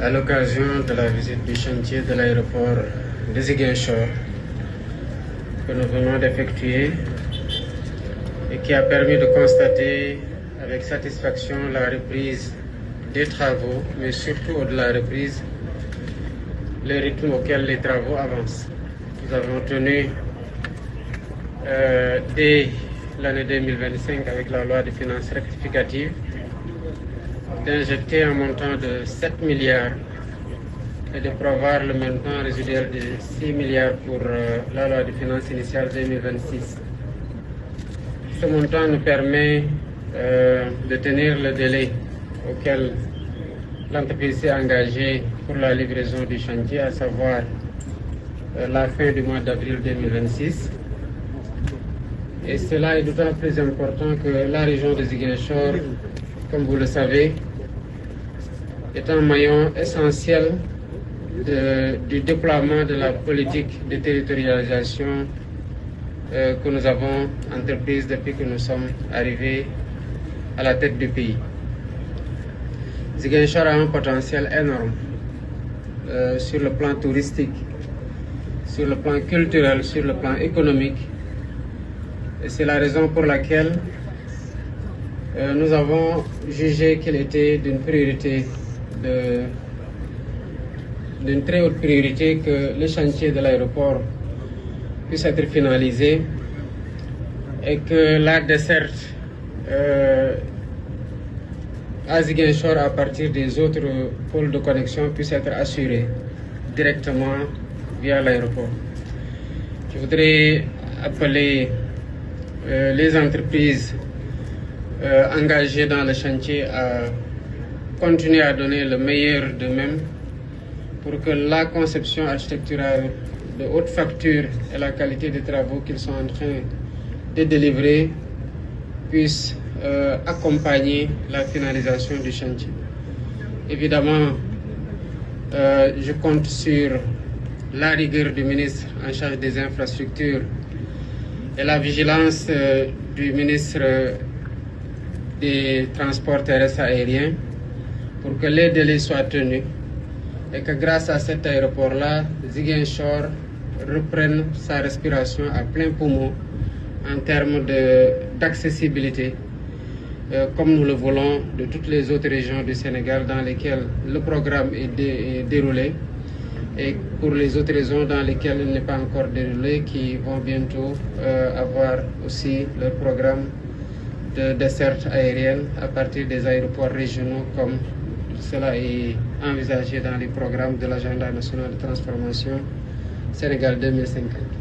À l'occasion de la visite du chantier de l'aéroport de Ziguinchor que nous venons d'effectuer et qui a permis de constater avec satisfaction la reprise des travaux, mais surtout de la reprise, le rythme auquel les travaux avancent. Nous avons tenu dès l'année 2025 avec la loi de finances rectificative d'injecter un montant de 7 milliards et de prévoir le montant résiduel de 6 milliards pour la loi de finances initiale 2026. Ce montant nous permet de tenir le délai auquel l'entreprise s'est engagée pour la livraison du chantier, à savoir la fin du mois d'avril 2026. Et cela est d'autant plus important que la région de Ziguinchor, comme vous le savez, est un maillon essentiel du déploiement de la politique de territorialisation que nous avons entreprise depuis que nous sommes arrivés à la tête du pays. Ziguinchor a un potentiel énorme sur le plan touristique, sur le plan culturel, sur le plan économique. Et c'est la raison pour laquelle nous avons jugé qu'il était d'une très haute priorité que le chantier de l'aéroport puisse être finalisé et que la desserte à Ziguinchor à partir des autres pôles de connexion puisse être assurée directement via l'aéroport. Je voudrais appeler les entreprises engagées dans le chantier à continuer à donner le meilleur d'eux-mêmes pour que la conception architecturale de haute facture et la qualité des travaux qu'ils sont en train de délivrer puissent accompagner la finalisation du chantier. Évidemment, je compte sur la rigueur du ministre en charge des infrastructures et la vigilance du ministre des Transports terrestres aériens pour que les délais soient tenus et que grâce à cet aéroport-là, Ziguinchor reprenne sa respiration à plein poumon en termes d'accessibilité, comme nous le voulons de toutes les autres régions du Sénégal dans lesquelles le programme est déroulé, et pour les autres régions dans lesquelles il n'est pas encore déroulé, qui vont bientôt avoir aussi leur programme de desserte aérienne à partir des aéroports régionaux, comme cela est envisagé dans les programmes de l'agenda national de transformation Sénégal 2050.